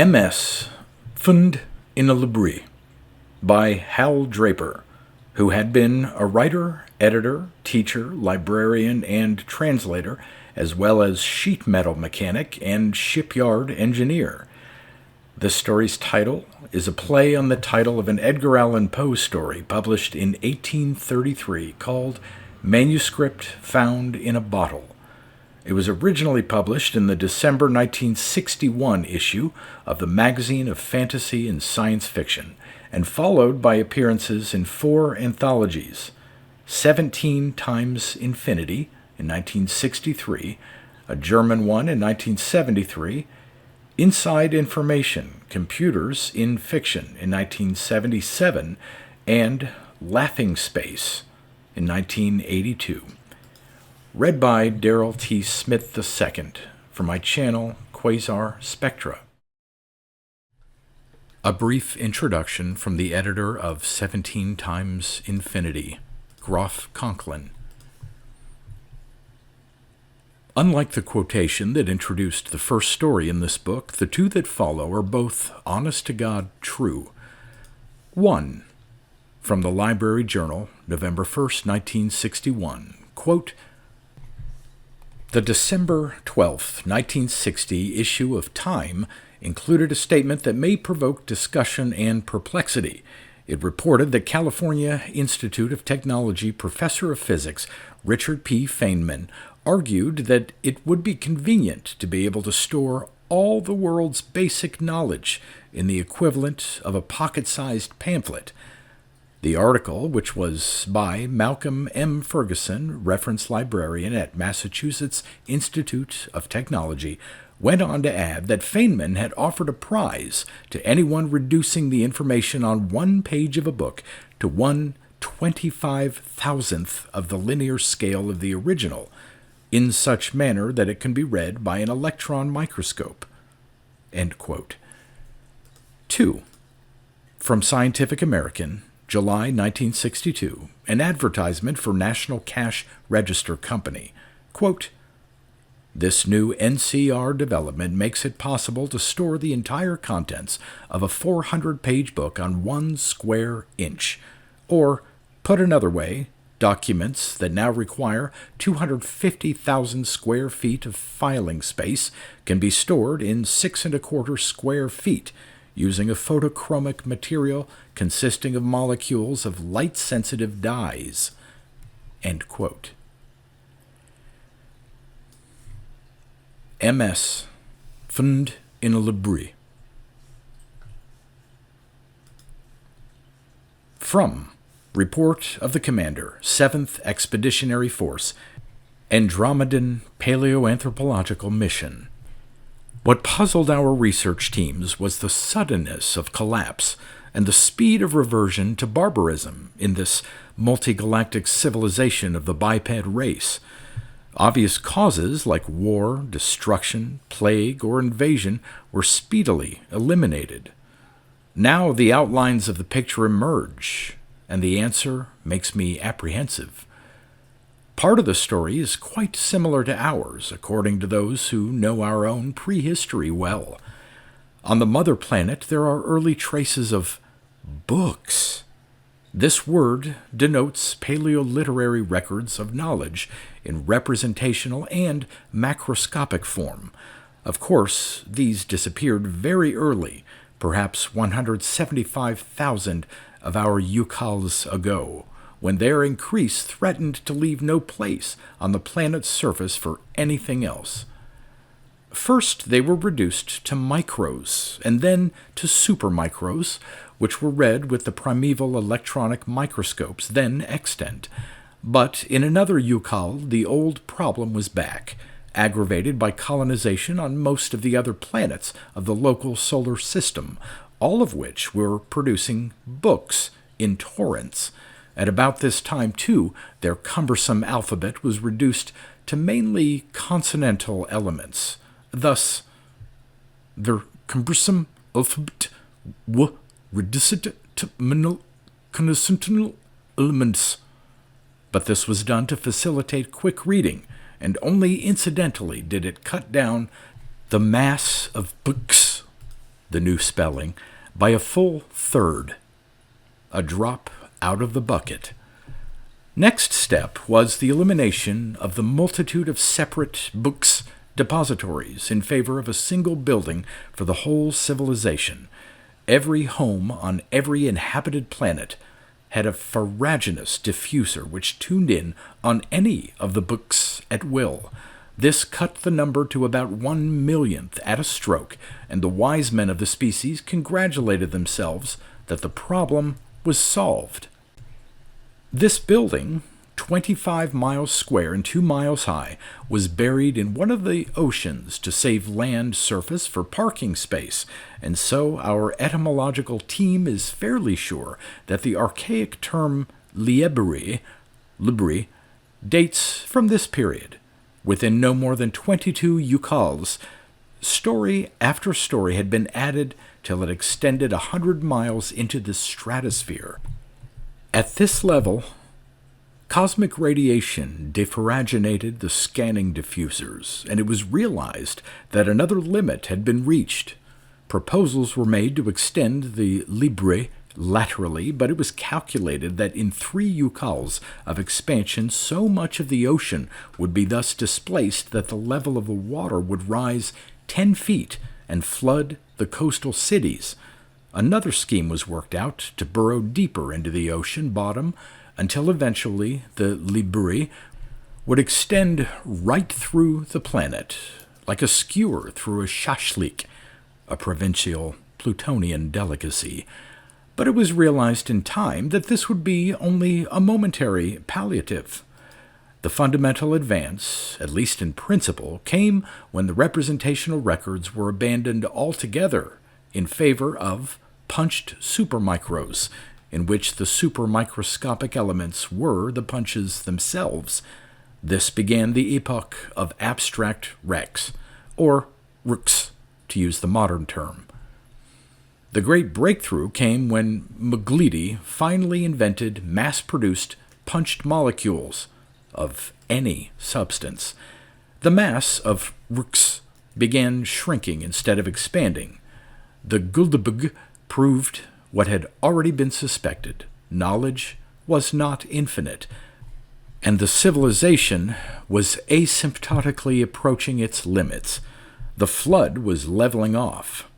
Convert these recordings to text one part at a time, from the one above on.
FND in a LBRY by Hal Draper, who had been a writer, editor, teacher, librarian, and translator, as well as sheet metal mechanic and shipyard engineer. This story's title is a play on the title of an Edgar Allen Poe story published in 1833 called Manuscript Found in a Bottle. It was originally published in the December 1961 issue of the Magazine of Fantasy and Science Fiction, and followed by appearances in 4 anthologies: 17 Times Infinity in 1963, a German one in 1973, Inside Information, Computers in Fiction in 1977, and Laughing Space in 1982. Read by Darrell T. Smith II for my channel, Quasar Spectra. A brief introduction from the editor of 17 Times Infinity, Groff Conklin. Unlike the quotation that introduced the first story in this book, the two that follow are both honest-to-God true. 1. From the Library Journal, November 1st, 1961. Quote, "The December 12th, 1960 issue of Time included a statement that may provoke discussion and perplexity. It reported that California Institute of Technology professor of physics Richard P. Feynman argued that it would be convenient to be able to store all the world's basic knowledge in the equivalent of a pocket-sized pamphlet. The article, which was by Malcolm M. Ferguson, reference librarian at Massachusetts Institute of Technology, went on to add that Feynman had offered a prize to anyone reducing the information on one page of a book to 1/25,000th of the linear scale of the original, in such manner that it can be read by an electron microscope." End quote. 2. From Scientific American, July 1962, an advertisement for National Cash Register Company. Quote, "This new NCR development makes it possible to store the entire contents of a 400-page book on 1 square inch. Or, put another way, documents that now require 250,000 square feet of filing space can be stored in 6¼ square feet, using a photochromic material consisting of molecules of light-sensitive dyes." End quote. FND in a LBRY. From Report of the Commander, 7th Expeditionary Force, Andromedan Paleoanthropological Mission. What puzzled our research teams was the suddenness of collapse and the speed of reversion to barbarism in this multigalactic civilization of the biped race. Obvious causes like war, destruction, plague, or invasion were speedily eliminated. Now the outlines of the picture emerge, and the answer makes me apprehensive. Part of the story is quite similar to ours, according to those who know our own prehistory well. On the mother planet, there are early traces of books. This word denotes paleoliterary records of knowledge in representational and macroscopic form. Of course, these disappeared very early, perhaps 175,000 of our Yucals ago, when their increase threatened to leave no place on the planet's surface for anything else. First, they were reduced to micros, and then to supermicros, which were read with the primeval electronic microscopes then extant. But in another Yucal, the old problem was back, aggravated by colonization on most of the other planets of the local solar system, all of which were producing books in torrents. At about this time, too, their cumbersome alphabet was reduced to mainly consonantal elements. Thus, their cumbersome alphabet was reduced to consonantal elements. But this was done to facilitate quick reading, and only incidentally did it cut down the mass of books the new spelling, by a full third. A drop out of the bucket. Next step was the elimination of the multitude of separate books depositories in favor of a single building for the whole civilization. Every home on every inhabited planet had a farraginous diffuser which tuned in on any of the books at will. This cut the number to about 1/1,000,000th at a stroke, and the wise men of the species congratulated themselves that the problem was solved. This building, 25 miles square and 2 miles high, was buried in one of the oceans to save land surface for parking space, and so our etymological team is fairly sure that the archaic term library dates from this period. Within no more than 22 ukals, story after story had been added till it extended 100 miles into the stratosphere. At this level, cosmic radiation defarraginated the scanning diffusers, and it was realized that another limit had been reached. Proposals were made to extend the library laterally, but it was calculated that in 3 ukals of expansion so much of the ocean would be thus displaced that the level of the water would rise 10 feet and flood the coastal cities. Another scheme was worked out to burrow deeper into the ocean bottom until eventually the library would extend right through the planet, like a skewer through a shashlik, a provincial Plutonian delicacy. But it was realized in time that this would be only a momentary palliative. The fundamental advance, at least in principle, came when the representational records were abandoned altogether in favor of punched supermicros, in which the supermicroscopic elements were the punches themselves. This began the epoch of abstract rex, or rux, to use the modern term. The great breakthrough came when Mglidi finally invented mass-produced punched molecules of any substance. The mass of rux began shrinking instead of expanding. The Guldebug proved what had already been suspected. Knowledge was not infinite, and the civilization was asymptotically approaching its limits. The flood was leveling off.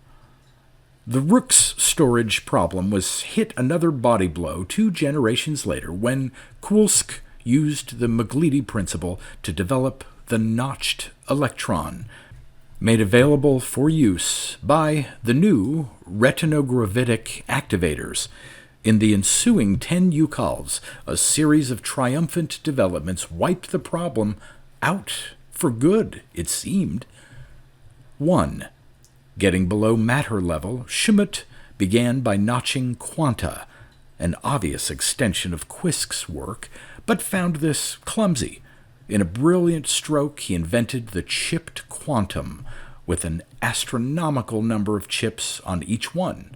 The Rux storage problem was hit another body blow 2 generations later when Kulsk used the Mglidi principle to develop the notched electron, made available for use by the new retinogravitic activators. In the ensuing 10 ukals, a series of triumphant developments wiped the problem out for good, it seemed. 1. Getting below matter level, Schmidt began by notching quanta, an obvious extension of Quisk's work, but found this clumsy. In a brilliant stroke, he invented the chipped quantum, with an astronomical number of chips on each one.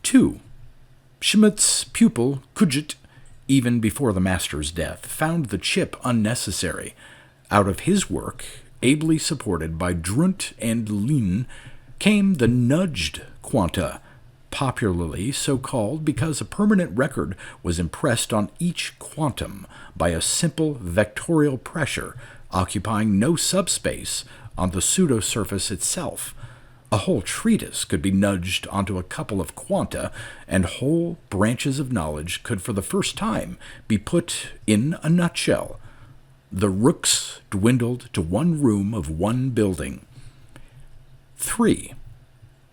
2. Schmidt's pupil, Kujit, even before the master's death, found the chip unnecessary. Out of his work, ably supported by Drunt and Lean, came the nudged quanta, popularly so called because a permanent record was impressed on each quantum by a simple vectorial pressure occupying no subspace on the pseudo-surface itself. A whole treatise could be nudged onto a couple of quanta, and whole branches of knowledge could for the first time be put in a nutshell. The rooks dwindled to 1 room of 1 building. 3.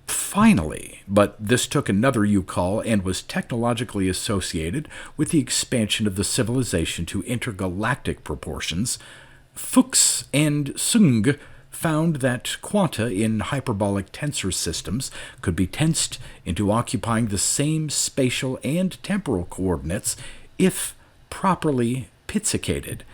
Finally, but this took another ukal and was technologically associated with the expansion of the civilization to intergalactic proportions, Fuchs and Sung found that quanta in hyperbolic tensor systems could be tensed into occupying the same spatial and temporal coordinates if properly pizzicated.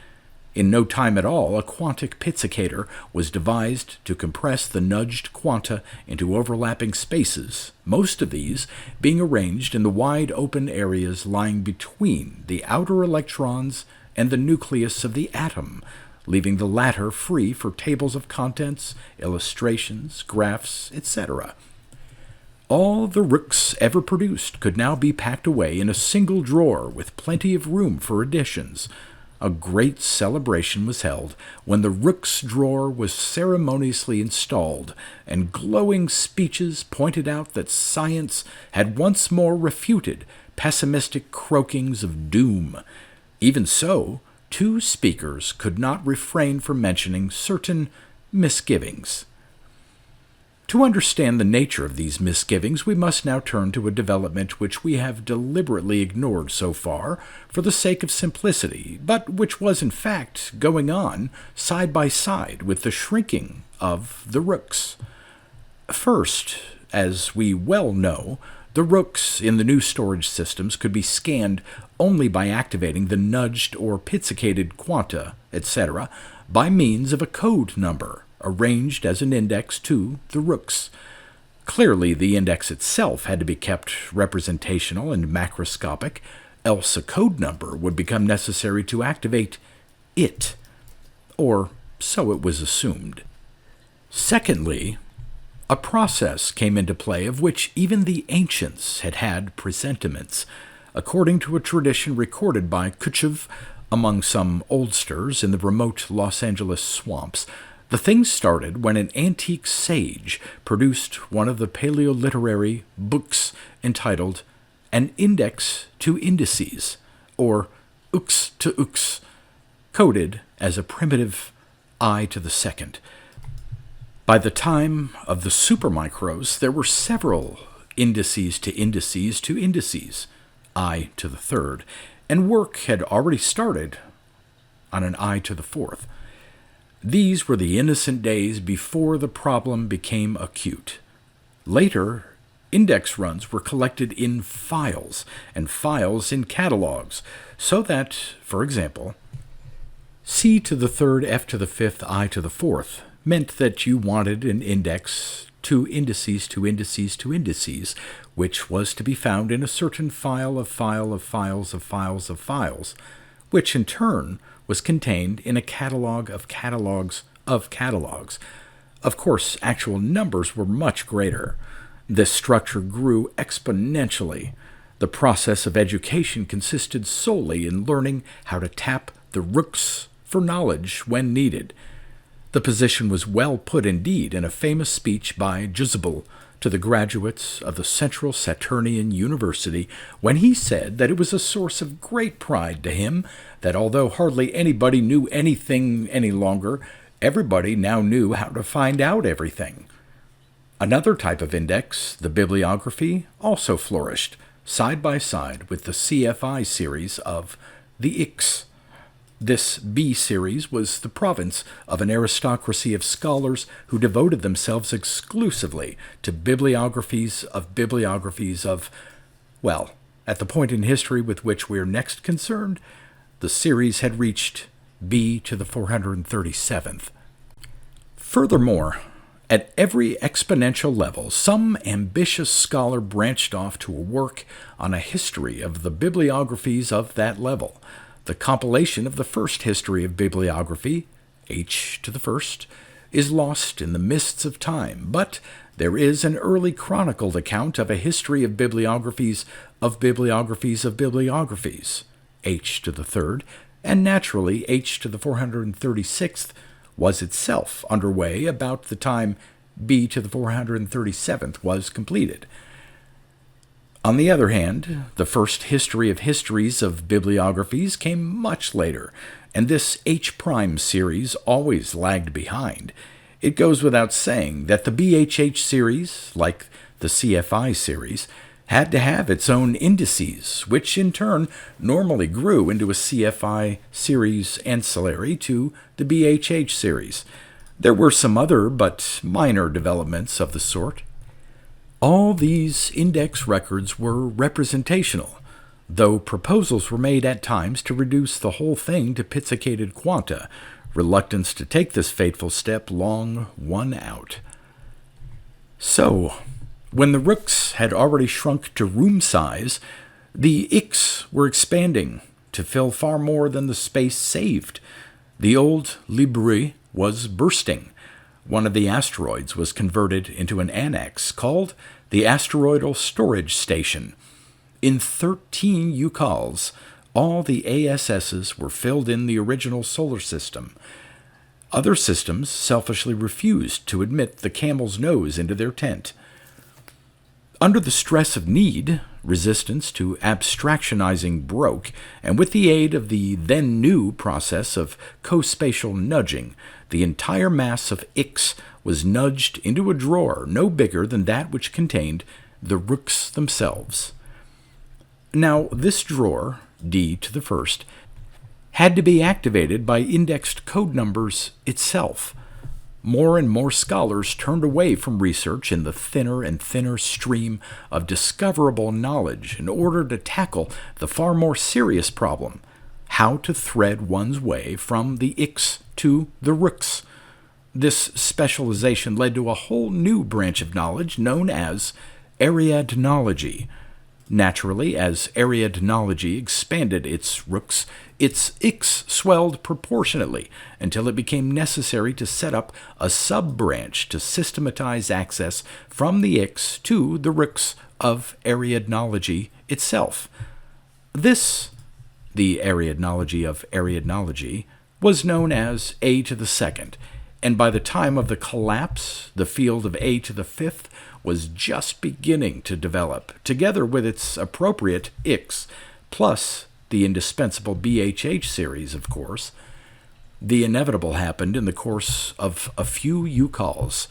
In no time at all, a quantic pizzicator was devised to compress the nudged quanta into overlapping spaces, most of these being arranged in the wide open areas lying between the outer electrons and the nucleus of the atom, leaving the latter free for tables of contents, illustrations, graphs, etc. All the rooks ever produced could now be packed away in a single drawer with plenty of room for additions. A great celebration was held when the rook's drawer was ceremoniously installed, and glowing speeches pointed out that science had once more refuted pessimistic croakings of doom. Even so, two speakers could not refrain from mentioning certain misgivings. To understand the nature of these misgivings, we must now turn to a development which we have deliberately ignored so far for the sake of simplicity, but which was in fact going on side by side with the shrinking of the rooks. First, as we well know, the rooks in the new storage systems could be scanned only by activating the nudged or pizzicated quanta, etc., by means of a code number arranged as an index to the rooks. Clearly, the index itself had to be kept representational and macroscopic, else a code number would become necessary to activate it, or so it was assumed. Secondly, a process came into play of which even the ancients had had presentiments. According to a tradition recorded by Kuchev among some oldsters in the remote Los Angeles swamps, the thing started when an antique sage produced one of the paleoliterary books entitled An Index to Indices, or Ux to Ux, coded as a primitive I to the second. By the time of the supermicros, there were several indices to indices to indices, I to the third, and work had already started on an I to the fourth. These were the innocent days before the problem became acute. Later, index runs were collected in files, and files in catalogs, so that, for example, C to the third, F to the fifth, I to the fourth meant that you wanted an index to indices to indices to indices, which was to be found in a certain file of file of files of files of files, which in turn was contained in a catalog of catalogs of catalogs. Of course, actual numbers were much greater. This structure grew exponentially. The process of education consisted solely in learning how to tap the rooks for knowledge when needed. The position was well put indeed in a famous speech by Jezebel to the graduates of the Central Saturnian University when he said that it was a source of great pride to him that although hardly anybody knew anything any longer, everybody now knew how to find out everything. Another type of index, the bibliography, also flourished, side by side with the CFI series of the Ix. This B series was the province of an aristocracy of scholars who devoted themselves exclusively to bibliographies of, well, at the point in history with which we are next concerned, the series had reached B to the 437th. Furthermore, at every exponential level, some ambitious scholar branched off to a work on a history of the bibliographies of that level. The compilation of the first history of bibliography, H to the first, is lost in the mists of time, but there is an early chronicled account of a history of bibliographies of bibliographies of bibliographies, H to the third, and naturally H to the 436th was itself underway about the time B to the 437th was completed. On the other hand, the first history of histories of bibliographies came much later, and this H' series always lagged behind. It goes without saying that the BHH series, like the CFI series, had to have its own indices, which in turn normally grew into a CFI series ancillary to the BHH series. There were some other but minor developments of the sort. All these index records were representational, though proposals were made at times to reduce the whole thing to pizzicated quanta, reluctance to take this fateful step long won out. So, when the rooks had already shrunk to room size, the Ix were expanding to fill far more than the space saved. The old library was bursting. One of the asteroids was converted into an annex called the asteroidal storage station. In 13 UCALs, all the ASSs were filled in the original solar system. Other systems selfishly refused to admit the camel's nose into their tent. Under the stress of need, resistance to abstractionizing broke, and with the aid of the then-new process of co-spatial nudging, the entire mass of Ix was nudged into a drawer no bigger than that which contained the rooks themselves. Now, this drawer, D to the first, had to be activated by indexed code numbers itself. More and more scholars turned away from research in the thinner and thinner stream of discoverable knowledge in order to tackle the far more serious problem: how to thread one's way from the Ix to the rooks. This specialization led to a whole new branch of knowledge known as Ariadnology. Naturally, as Ariadnology expanded its rooks, its Ix swelled proportionately until it became necessary to set up a sub-branch to systematize access from the Ix to the rooks of Ariadnology itself. This, the Ariadnology of Ariadnology, was known as A to the second, and by the time of the collapse, the field of A to the fifth was just beginning to develop, together with its appropriate Ix, plus the indispensable BHH series, of course. The inevitable happened in the course of a few UCALs.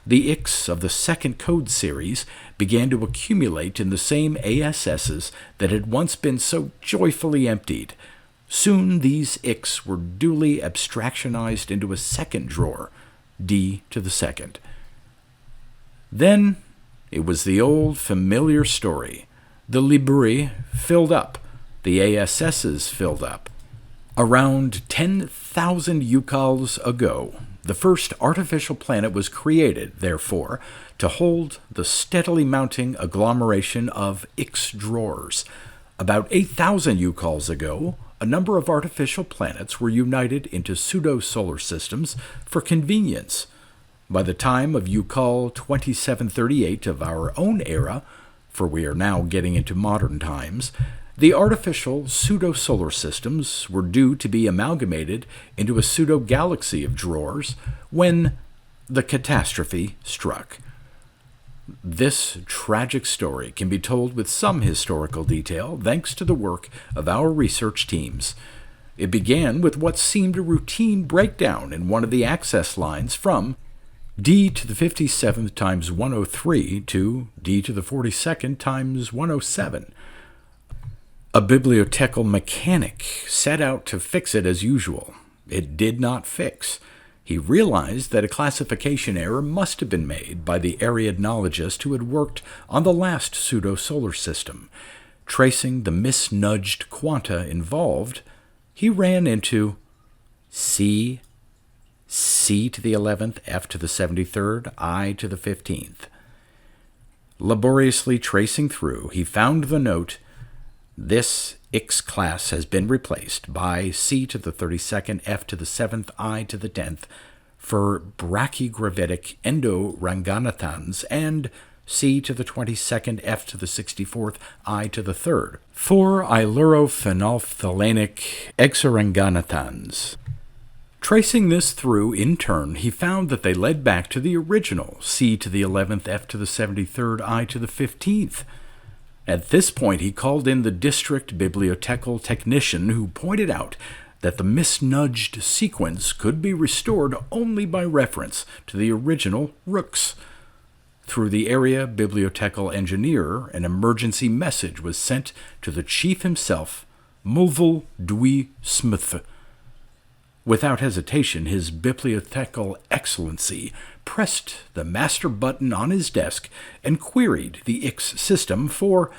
The Ix of the second code series began to accumulate in the same ASSs that had once been so joyfully emptied. Soon these Ix were duly abstractionized into a second drawer, D to the second. Then it was the old familiar story. The library filled up. The ASSs filled up. Around 10,000 UCALs ago, the first artificial planet was created, therefore, to hold the steadily mounting agglomeration of Ix drawers. About 8,000 UCALs ago, a number of artificial planets were united into pseudo-solar systems for convenience. By the time of UCAL 2738 of our own era, for we are now getting into modern times, the artificial pseudo-solar systems were due to be amalgamated into a pseudo-galaxy of drawers when the catastrophe struck. This tragic story can be told with some historical detail thanks to the work of our research teams. It began with what seemed a routine breakdown in one of the access lines from D to the 57th times 103 to D to the 42nd times 107. A bibliothekal mechanic set out to fix it as usual. It did not fix. He realized that a classification error must have been made by the Ariadnologist who had worked on the last pseudo-solar system. Tracing the misnudged quanta involved, he ran into C to the 11th, F to the 73rd, I to the 15th. Laboriously tracing through, he found the note, "This Ix class has been replaced by C to the 32nd, F to the 7th, I to the 10th for brachygravitic endoranganathans and C to the 22nd, F to the 64th, I to the 3rd for ilurophenolphthalanic exoranganathans." Tracing this through in turn, he found that they led back to the original C to the 11th, F to the 73rd, I to the 15th. At this point, he called in the district bibliothekal technician who pointed out that the misnudged sequence could be restored only by reference to the original rooks. Through the area bibliothekal engineer, an emergency message was sent to the chief himself, Mulville Dewey Smith. Without hesitation, His Bibliothekal Excellency pressed the master button on his desk and queried the Ix system for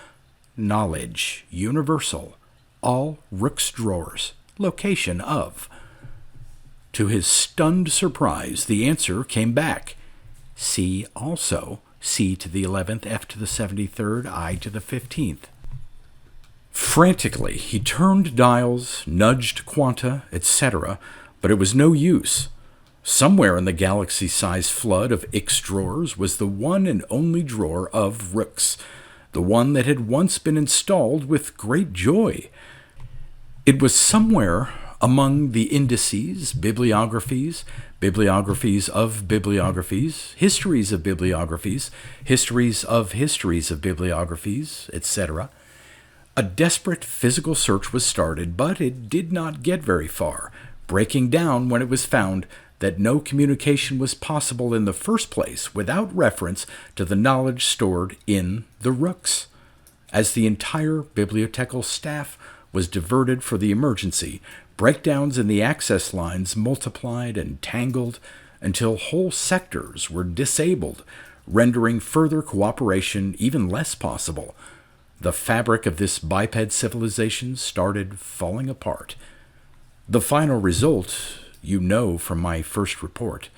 knowledge, universal, all Rook's drawers, location of. To his stunned surprise, the answer came back. C also, C to the 11th, F to the 73rd, I to the 15th. Frantically, he turned dials, nudged quanta, etc., but it was no use. Somewhere in the galaxy-sized flood of Ix drawers was the one and only drawer of Rooks, the one that had once been installed with great joy. It was somewhere among the indices, bibliographies, bibliographies of bibliographies, histories of bibliographies, histories of histories of bibliographies, etc. A desperate physical search was started, but it did not get very far, breaking down when it was found that no communication was possible in the first place without reference to the knowledge stored in the Rooks. As the entire bibliothetical staff was diverted for the emergency, breakdowns in the access lines multiplied and tangled until whole sectors were disabled, rendering further cooperation even less possible. The fabric of this biped civilization started falling apart. The final result, you know from my first report.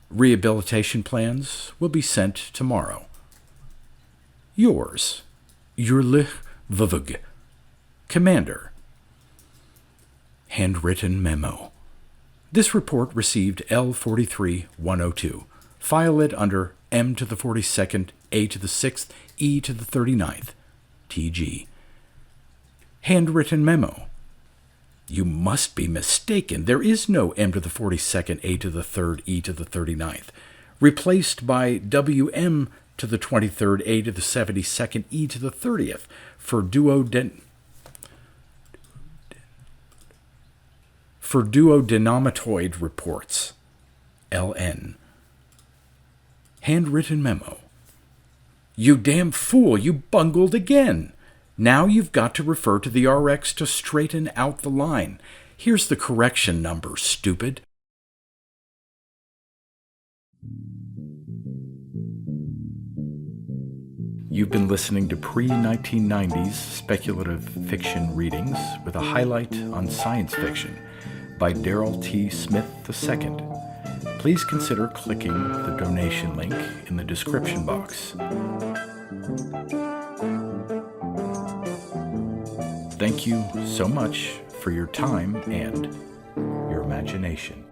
Rehabilitation plans will be sent tomorrow. Yours, Yurlich Vvg, Commander. Handwritten memo. This report received L43-102. File it under M to the 42nd, A to the 6th, E to the 39th, TG. Handwritten memo. You must be mistaken. There is no M to the 42nd, A to the 3rd, E to the 39th. Replaced by WM to the 23rd, A to the 72nd, E to the 30th for duodenamatoid reports. LN. Handwritten memo. You damn fool, you bungled again. Now you've got to refer to the RX to straighten out the line. Here's the correction number, stupid. You've been listening to pre-1990s speculative fiction readings with a highlight on science fiction by Darrell T. Smith II. Please consider clicking the donation link in the description box. Thank you so much for your time and your imagination.